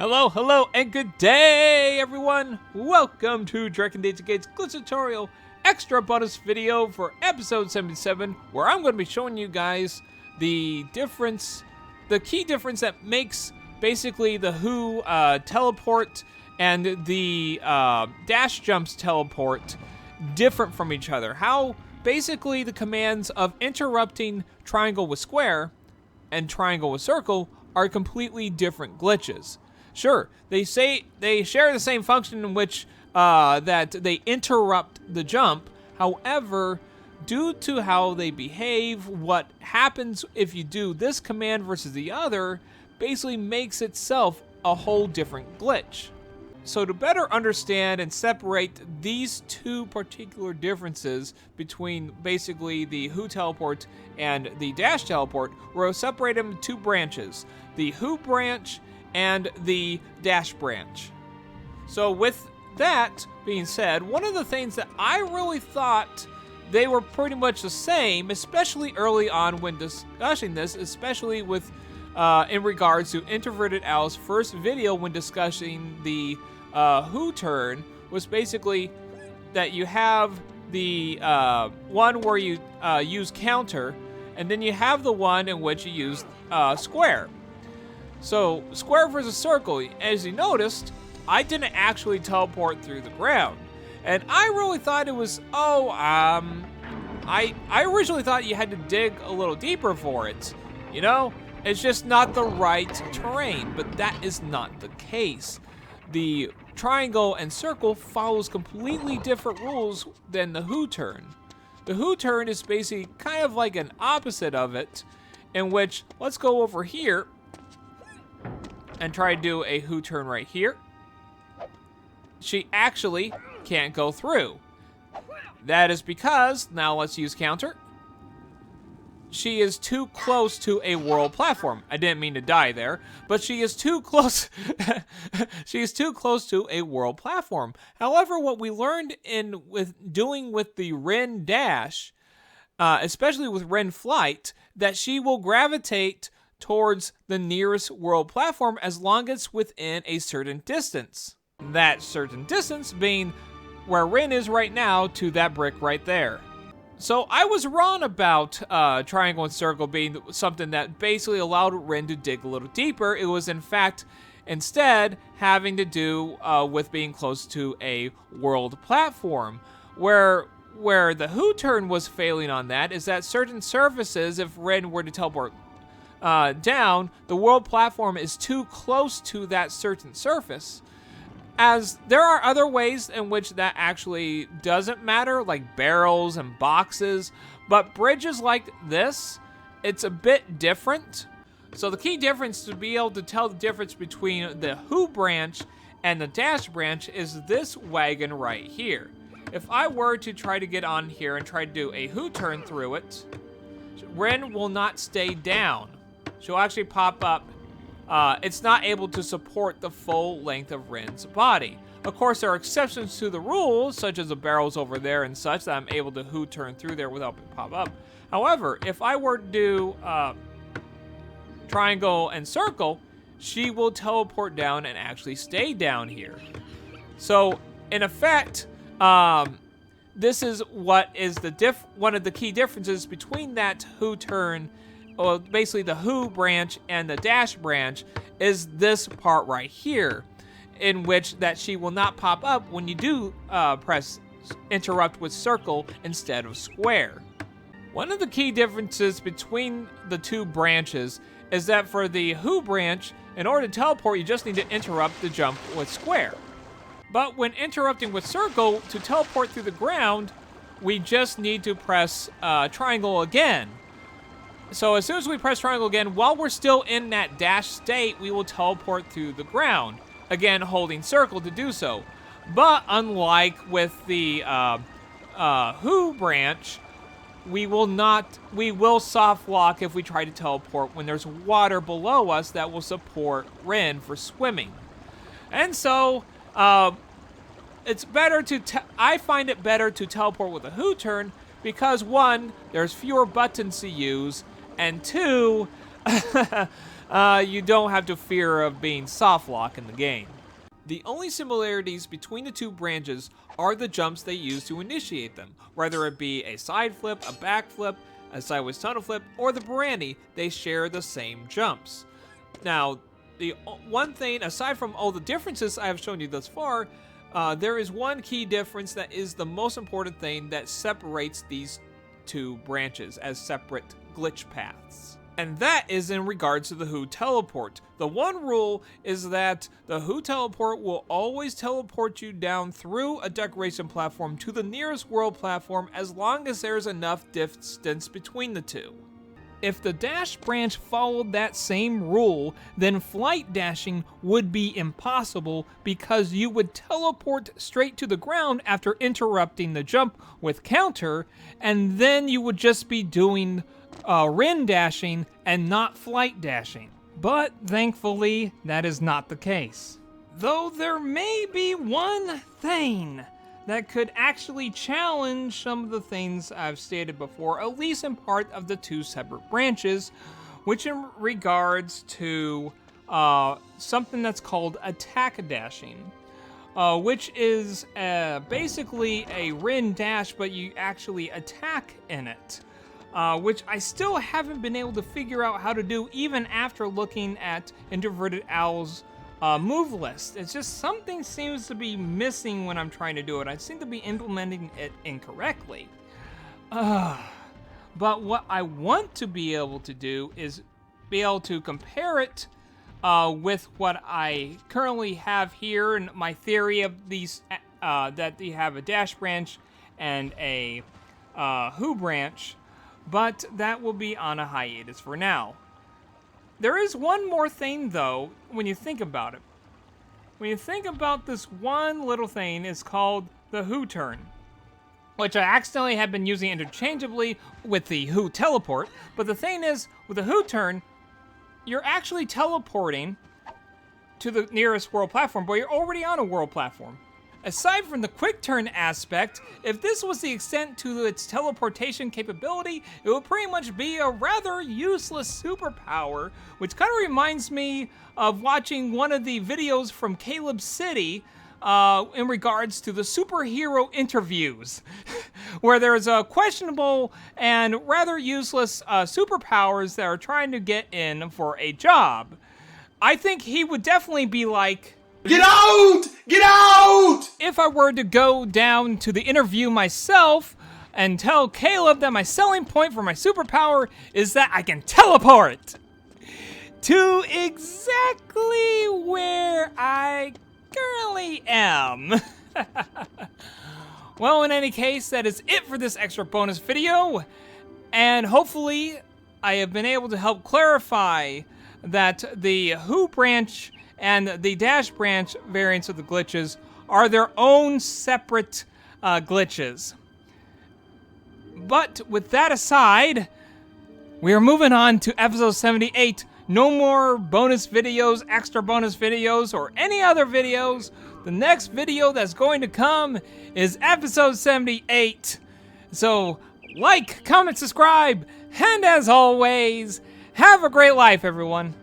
Hello, hello, and good day, everyone! Welcome to Drakan Gates glitch tutorial extra bonus video for episode 77, where I'm going to be showing you guys the key difference that makes basically the Who teleport and the dash jumps teleport different from each other. How basically the commands of interrupting triangle with square and triangle with circle are completely different glitches. Sure, they say they share the same function in which that they interrupt the jump. However, due to how they behave, what happens if you do this command versus the other basically makes itself a whole different glitch. So to better understand and separate these two particular differences between basically the Who teleport and the dash teleport, we'll separate them into two branches, the Who branch and the dash branch. So with that being said, one of the things that I really thought they were pretty much the same, especially early on when discussing this, especially with in regards to Introverted Al's first video when discussing the Who turn, was basically that you have the one where you use counter, and then you have the one in which you use square. So, square versus circle, as you noticed, I didn't actually teleport through the ground. And I really thought it was, I originally thought you had to dig a little deeper for it. You know, it's just not the right terrain, but that is not the case. The triangle and circle follows completely different rules than the Who turn. The Who turn is basically kind of like an opposite of it, in which, let's go over here and try to do a Who turn right here. She actually can't go through. That is because, now let's use counter. She is too close to a world platform. I didn't mean to die there, but she is too close. She is too close to a world platform. However, what we learned with the Ren dash, especially with Ren flight, that she will gravitate towards the nearest world platform as long as it's within a certain distance. That certain distance being where Ren is right now to that brick right there. So I was wrong about triangle and circle being something that basically allowed Ren to dig a little deeper. It was in fact instead having to do with being close to a world platform. Where the Who turn was failing on that is that certain surfaces, if Ren were to teleport down, the world platform is too close to that certain surface. As there are other ways in which that actually doesn't matter, like barrels and boxes, but bridges like this, it's a bit different. So the key difference to be able to tell the difference between the Who branch and the dash branch is this wagon right here. If I were to try to get on here and try to do a Who turn through it, Ren will not stay down. She'll actually pop up. It's not able to support the full length of Ren's body. Of course, there are exceptions to the rules, such as the barrels over there and such, that I'm able to Who turn through there without it pop up. However, if I were to do triangle and circle, she will teleport down and actually stay down here. So, in effect, this is what is one of the key differences between that Who turn. Well, basically the Who branch and the dash branch is this part right here, in which that she will not pop up when you do press interrupt with circle instead of square. One of the key differences between the two branches is that for the Who branch, in order to teleport, you just need to interrupt the jump with square. But when interrupting with circle, to teleport through the ground, we just need to press triangle again. So as soon as we press triangle again, while we're still in that dash state, we will teleport through the ground. Again, holding circle to do so. But unlike with the Who branch, we will soft lock if we try to teleport when there's water below us that will support Ren for swimming. And so, it's better I find it better to teleport with a Who turn because one, there's fewer buttons to use, and two, you don't have to fear of being soft lock in the game. The only similarities between the two branches are the jumps they use to initiate them. Whether it be a side flip, a back flip, a sideways tunnel flip, or the Brandy, they share the same jumps. Now, the one thing, aside from all the differences I have shown you thus far, there is one key difference that is the most important thing that separates these two branches as separate glitch paths. And that is in regards to the Who Teleport. The one rule is that the Who Teleport will always teleport you down through a decoration platform to the nearest world platform as long as there's enough distance between the two. If the dash branch followed that same rule, then flight dashing would be impossible because you would teleport straight to the ground after interrupting the jump with counter, and then you would just be doing Rin dashing and not flight dashing. But thankfully, that is not the case. Though there may be one thing that could actually challenge some of the things I've stated before, at least in part of the two separate branches, which in regards to something that's called attack dashing, which is basically a Rin dash, but you actually attack in it. Which I still haven't been able to figure out how to do even after looking at Introverted Owl's move list. It's just something seems to be missing when I'm trying to do it. I seem to be implementing it incorrectly. But what I want to be able to do is be able to compare it with what I currently have here, and my theory of these, that you have a dash branch and a Who branch, but that will be on a hiatus for now. There is one more thing, though, when you think about it. When you think about this one little thing, it's called the Who turn, which I accidentally have been using interchangeably with the Who teleport. But the thing is, with the Who turn, you're actually teleporting to the nearest world platform, but you're already on a world platform. Aside from the quick turn aspect, if this was the extent to its teleportation capability, it would pretty much be a rather useless superpower, which kind of reminds me of watching one of the videos from Caleb City in regards to the superhero interviews, where there's a questionable and rather useless superpowers that are trying to get in for a job. I think he would definitely be like, "Get out! Get out!" If I were to go down to the interview myself and tell Caleb that my selling point for my superpower is that I can teleport to exactly where I currently am. Well, in any case, that is it for this extra bonus video, and hopefully I have been able to help clarify that the Who branch and the dash branch variants of the glitches are their own separate glitches. But with that aside, we are moving on to episode 78. No more bonus videos, extra bonus videos, or any other videos. The next video that's going to come is episode 78. So, like, comment, subscribe, and as always, have a great life, everyone.